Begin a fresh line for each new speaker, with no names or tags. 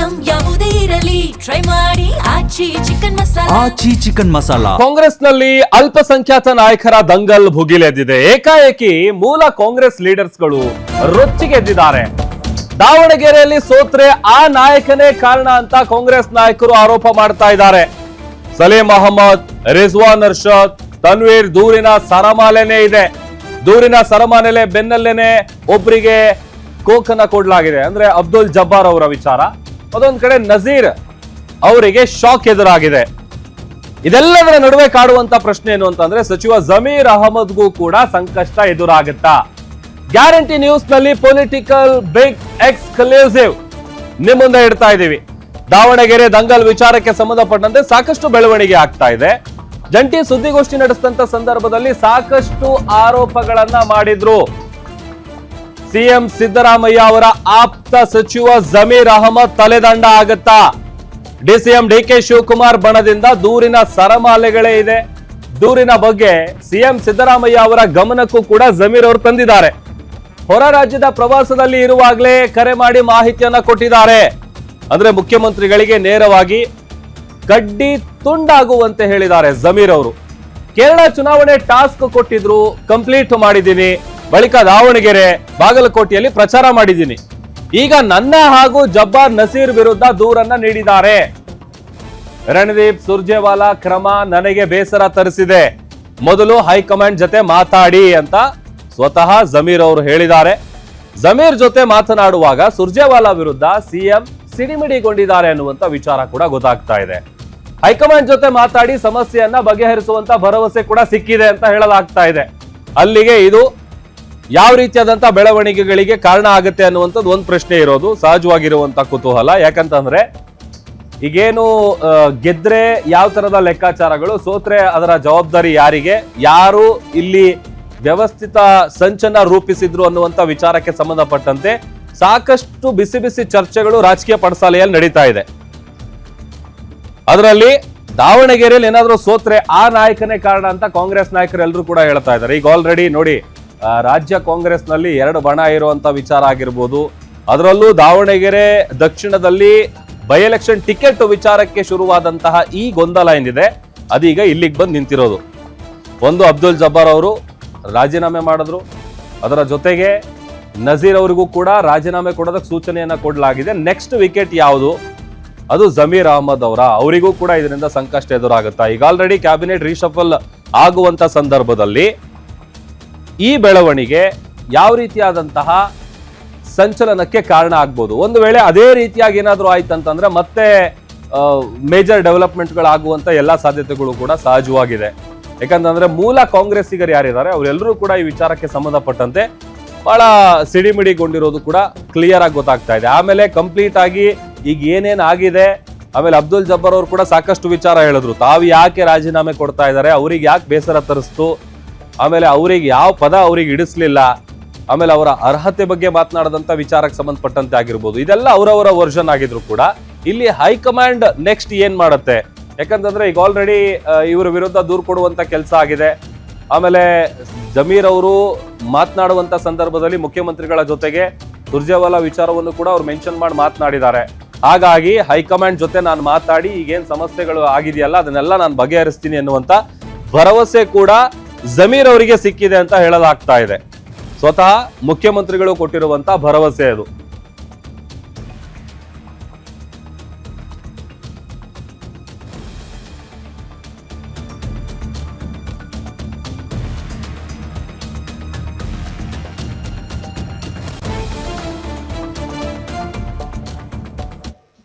Item ಯಾವುದೇ ಇರಲಿ try ಮಾಡಿ ಆಚಿ ಚಿಕನ್ ಮಸಾಲಾ.
ಆಚಿ ಚಿಕನ್ ಮಸಾಲಾ.
ಕಾಂಗ್ರೆಸ್ನಲ್ಲಿ ಅಲ್ಪಸಂಖ್ಯಾತ ನಾಯಕರ ದಂಗಲ್ ಭುಗಿಲೆದ್ದಿದೆ. ಏಕಾಏಕಿ ಮೂಲ ಕಾಂಗ್ರೆಸ್ ಲೀಡರ್ಸ್ಗಳು ರೊಚ್ಚಿಗೆದ್ದಿದ್ದಾರೆ. ದಾವಣಗೆರೆಯಲ್ಲಿ ಸೋತ್ರೆ ಆ ನಾಯಕನೇ ಕಾರಣ ಅಂತ ಕಾಂಗ್ರೆಸ್ ನಾಯಕರು ಆರೋಪ ಮಾಡ್ತಾ ಇದ್ದಾರೆ. ಸಲೀಂ ಅಹಮದ್, ರಿಜ್ವಾನ್ ಅರ್ಷದ್, ತನ್ವೀರ್ ದೂರಿನ ಸರಮಾಲೆನೇ ಇದೆ. ದೂರಿನ ಸರಮಾಲೆಲೆ ಬೆನ್ನಲ್ಲೇನೆ ಒಬ್ಬರಿಗೆ ಕೋಕನ್ನ ಕೊಡಲಾಗಿದೆ. ಅಂದ್ರೆ ಅಬ್ದುಲ್ ಜಬ್ಬಾರ್ ಅವರ ವಿಚಾರ. ಅದೊಂದ್ ಕಡೆ ನಜೀರ್ ಅವರಿಗೆ ಶಾಕ್ ಎದುರಾಗಿದೆ. ಇದೆಲ್ಲದರ ನಡುವೆ ಕಾಡುವಂತ ಪ್ರಶ್ನೆ ಏನು ಅಂತಂದ್ರೆ ಸಚಿವ ಜಮೀರ್ ಅಹಮದ್ಗೂ ಕೂಡ ಸಂಕಷ್ಟ ಎದುರಾಗುತ್ತಾ? ಗ್ಯಾರಂಟಿ ನ್ಯೂಸ್ ನಲ್ಲಿ ಪೊಲಿಟಿಕಲ್ ಬಿಗ್ ಎಕ್ಸ್ಕ್ಲೂಸಿವ್ ನಿಮ್ ಮುಂದೆ ಇಡ್ತಾ ಇದೀವಿ. ದಾವಣಗೆರೆ ದಂಗಲ್ ವಿಚಾರಕ್ಕೆ ಸಂಬಂಧಪಟ್ಟಂತೆ ಸಾಕಷ್ಟು ಬೆಳವಣಿಗೆ ಆಗ್ತಾ ಇದೆ. ಜಂಟಿ ಸುದ್ದಿಗೋಷ್ಠಿ ನಡೆಸಿದಂತ ಸಂದರ್ಭದಲ್ಲಿ ಸಾಕಷ್ಟು ಆರೋಪಗಳನ್ನ ಮಾಡಿದ್ರು. ಸಿಎಂ ಸಿದ್ದರಾಮಯ್ಯ ಅವರ ಆಪ್ತ ಸಚಿವ ಜಮೀರ್ ಅಹಮದ್ ತಲೆದಂಡ ಆಗುತ್ತಾ? ಡಿಸಿಎಂ ಡಿಕೆ ಶಿವಕುಮಾರ್ ಬಣದಿಂದ ದೂರಿನ ಸರಮಾಲೆಗಳೇ ಇದೆ. ದೂರಿನ ಬಗ್ಗೆ ಸಿಎಂ ಸಿದ್ದರಾಮಯ್ಯ ಅವರ ಗಮನಕ್ಕೂ ಕೂಡ ಜಮೀರ್ ಅವರು ತಂದಿದ್ದಾರೆ. ಹೊರ ರಾಜ್ಯದ ಪ್ರವಾಸದಲ್ಲಿ ಇರುವಾಗಲೇ ಕರೆ ಮಾಡಿ ಮಾಹಿತಿಯನ್ನ ಕೊಟ್ಟಿದ್ದಾರೆ. ಅಂದ್ರೆ ಮುಖ್ಯಮಂತ್ರಿಗಳಿಗೆ ನೇರವಾಗಿ ಕಡ್ಡಿ ತುಂಡಾಗುವಂತೆ ಹೇಳಿದ್ದಾರೆ ಜಮೀರ್ ಅವರು. ಕೇರಳ ಚುನಾವಣೆ ಟಾಸ್ಕ್ ಕೊಟ್ಟಿದ್ರು, ಕಂಪ್ಲೀಟ್ ಮಾಡಿದ್ದೀನಿ. ಬಳಿಕ ದಾವಣಗೆರೆ, ಬಾಗಲಕೋಟೆಯಲ್ಲಿ ಪ್ರಚಾರ ಮಾಡಿದ್ದೀನಿ. ಈಗ ನನ್ನ ಹಾಗೂ ಜಬ್ಬಾರ್ ನಸೀರ್ ವಿರುದ್ಧ ದೂರನ್ನ ನೀಡಿದ್ದಾರೆ. ರಣದೀಪ್ ಸುರ್ಜೇವಾಲಾ ಕ್ರಮ ನನಗೆ ಬೇಸರ ತರಿಸಿದೆ. ಮೊದಲು ಹೈಕಮಾಂಡ್ ಜೊತೆ ಮಾತಾಡಿ ಅಂತ ಸ್ವತಃ ಜಮೀರ್ ಅವರು ಹೇಳಿದ್ದಾರೆ. ಜಮೀರ್ ಜೊತೆ ಮಾತನಾಡುವಾಗ ಸುರ್ಜೇವಾಲಾ ವಿರುದ್ಧ ಸಿಎಂ ಸಿಡಿಮಿಡಿಗೊಂಡಿದ್ದಾರೆ ಅನ್ನುವಂತ ವಿಚಾರ ಕೂಡ ಗೊತ್ತಾಗ್ತಾ ಇದೆ. ಹೈಕಮಾಂಡ್ ಜೊತೆ ಮಾತಾಡಿ ಸಮಸ್ಯೆಯನ್ನ ಬಗೆಹರಿಸುವಂತ ಭರವಸೆ ಕೂಡ ಸಿಕ್ಕಿದೆ ಅಂತ ಹೇಳಲಾಗ್ತಾ ಇದೆ. ಅಲ್ಲಿಗೆ ಇದು ಯಾವ ರೀತಿಯಾದಂತ ಬೆಳವಣಿಗೆಗಳಿಗೆ ಕಾರಣ ಆಗುತ್ತೆ ಅನ್ನುವಂಥದ್ದು ಒಂದು ಪ್ರಶ್ನೆ ಇರೋದು, ಸಹಜವಾಗಿರುವಂತ ಕುತೂಹಲ. ಯಾಕಂತಂದ್ರೆ ಈಗೇನು ಗೆದ್ರೆ ಯಾವ ತರದ ಲೆಕ್ಕಾಚಾರಗಳು, ಸೋತ್ರೆ ಅದರ ಜವಾಬ್ದಾರಿ ಯಾರಿಗೆ, ಯಾರು ಇಲ್ಲಿ ವ್ಯವಸ್ಥಿತ ಸಂಚನ ರೂಪಿಸಿದ್ರು ಅನ್ನುವಂತ ವಿಚಾರಕ್ಕೆ ಸಂಬಂಧಪಟ್ಟಂತೆ ಸಾಕಷ್ಟು ಬಿಸಿ ಬಿಸಿ ಚರ್ಚೆಗಳು ರಾಜಕೀಯ ಪಡಸಾಲೆಯಲ್ಲಿ ನಡೀತಾ ಇದೆ. ಅದರಲ್ಲಿ ದಾವಣಗೆರೆಯಲ್ಲಿ ಏನಾದ್ರೂ ಸೋತ್ರೆ ಆ ನಾಯಕನೇ ಕಾರಣ ಅಂತ ಕಾಂಗ್ರೆಸ್ ನಾಯಕರು ಎಲ್ಲರೂ ಕೂಡ ಹೇಳ್ತಾ ಇದ್ದಾರೆ. ಈಗ ಆಲ್ರೆಡಿ ನೋಡಿ, ರಾಜ್ಯ ಕಾಂಗ್ರೆಸ್ ನಲ್ಲಿ 2 ಬಣ ಇರುವಂತ ವಿಚಾರ ಆಗಿರ್ಬೋದು. ಅದರಲ್ಲೂ ದಾವಣಗೆರೆ ದಕ್ಷಿಣದಲ್ಲಿ ಬೈ ಎಲೆಕ್ಷನ್ ಟಿಕೆಟ್ ವಿಚಾರಕ್ಕೆ ಶುರುವಾದಂತಹ ಈ ಗೊಂದಲ ಏನಿದೆ ಅದೀಗ ಇಲ್ಲಿಗೆ ಬಂದು ನಿಂತಿರೋದು. ಒಂದು ಅಬ್ದುಲ್ ಜಬ್ಬಾರ್ ಅವರು ರಾಜೀನಾಮೆ ಮಾಡಿದ್ರು. ಅದರ ಜೊತೆಗೆ ನಜೀರ್ ಅವರಿಗೂ ಕೂಡ ರಾಜೀನಾಮೆ ಕೊಡೋದಕ್ಕೆ ಸೂಚನೆಯನ್ನ ಕೊಡಲಾಗಿದೆ. ನೆಕ್ಸ್ಟ್ ವಿಕೆಟ್ ಯಾವುದು? ಅದು ಜಮೀರ್ ಅಹಮದ್ ಅವರಿಗೂ ಕೂಡ ಇದರಿಂದ ಸಂಕಷ್ಟ ಎದುರಾಗುತ್ತಾ? ಈಗ ಆಲ್ರೆಡಿ ಕ್ಯಾಬಿನೆಟ್ ರೀಶಫಲ್ ಆಗುವಂತ ಸಂದರ್ಭದಲ್ಲಿ ಈ ಬೆಳವಣಿಗೆ ಯಾವ ರೀತಿಯಾದಂತಹ ಸಂಚಲನಕ್ಕೆ ಕಾರಣ ಆಗ್ಬೋದು. ಒಂದು ವೇಳೆ ಅದೇ ರೀತಿಯಾಗಿ ಏನಾದ್ರೂ ಆಯ್ತಂತಂದ್ರೆ ಮತ್ತೆ ಮೇಜರ್ ಡೆವಲಪ್ಮೆಂಟ್ಗಳಾಗುವಂತ ಎಲ್ಲಾ ಸಾಧ್ಯತೆಗಳು ಕೂಡ ಸಹಜವಾಗಿದೆ. ಯಾಕಂತಂದ್ರೆ ಮೂಲ ಕಾಂಗ್ರೆಸ್ಸಿಗರು ಯಾರಿದ್ದಾರೆ ಅವರೆಲ್ಲರೂ ಕೂಡ ಈ ವಿಚಾರಕ್ಕೆ ಸಂಬಂಧಪಟ್ಟಂತೆ ಬಹಳ ಸಿಡಿಮಿಡಿಗೊಂಡಿರೋದು ಕೂಡ ಕ್ಲಿಯರ್ ಆಗಿ ಗೊತ್ತಾಗ್ತಾ ಇದೆ. ಆಮೇಲೆ ಕಂಪ್ಲೀಟ್ ಆಗಿ ಈಗ ಏನೇನ್ ಆಗಿದೆ, ಆಮೇಲೆ ಅಬ್ದುಲ್ ಜಬ್ಬಾರ್ ಅವರು ಕೂಡ ಸಾಕಷ್ಟು ವಿಚಾರ ಹೇಳಿದ್ರು. ತಾವು ಯಾಕೆ ರಾಜೀನಾಮೆ ಕೊಡ್ತಾ ಇದ್ದಾರೆ, ಅವ್ರಿಗೆ ಯಾಕೆ ಬೇಸರ ತರಿಸ್ತು, ಆಮೇಲೆ ಅವ್ರಿಗೆ ಯಾವ ಪದ ಅವ್ರಿಗೆ ಇಡಿಸ್ಲಿಲ್ಲ, ಆಮೇಲೆ ಅವರ ಅರ್ಹತೆ ಬಗ್ಗೆ ಮಾತನಾಡದಂತ ವಿಚಾರಕ್ಕೆ ಸಂಬಂಧಪಟ್ಟಂತೆ ಆಗಿರ್ಬೋದು. ಇದೆಲ್ಲ ಅವರವರ ವರ್ಷನ್ ಆಗಿದ್ರು ಕೂಡ ಇಲ್ಲಿ ಹೈಕಮಾಂಡ್ ನೆಕ್ಸ್ಟ್ ಏನ್ ಮಾಡುತ್ತೆ? ಯಾಕಂತಂದ್ರೆ ಈಗ ಆಲ್ರೆಡಿ ಇವರ ವಿರುದ್ಧ ದೂರು ಕೊಡುವಂತ ಕೆಲಸ ಆಗಿದೆ. ಆಮೇಲೆ ಜಮೀರ್ ಅವರು ಮಾತನಾಡುವಂತ ಸಂದರ್ಭದಲ್ಲಿ ಮುಖ್ಯಮಂತ್ರಿಗಳ ಜೊತೆಗೆ ಸುರ್ಜೇವಾಲಾ ವಿಚಾರವನ್ನು ಕೂಡ ಅವ್ರು ಮೆನ್ಷನ್ ಮಾಡಿ ಮಾತನಾಡಿದ್ದಾರೆ. ಹಾಗಾಗಿ ಹೈಕಮಾಂಡ್ ಜೊತೆ ನಾನು ಮಾತಾಡಿ ಈಗೇನ್ ಸಮಸ್ಯೆಗಳು ಆಗಿದೆಯಲ್ಲ ಅದನ್ನೆಲ್ಲ ನಾನು ಬಗೆಹರಿಸ್ತೀನಿ ಅನ್ನುವಂತ ಭರವಸೆ ಕೂಡ ಜಮೀರ್ ಅವರಿಗೆ ಸಿಕ್ಕಿದೆ ಅಂತ ಹೇಳಲಾಗ್ತಾ ಇದೆ. ಸ್ವತಃ ಮುಖ್ಯಮಂತ್ರಿಗಳು ಕೊಟ್ಟಿರುವಂತ ಭರವಸೆ ಅದು.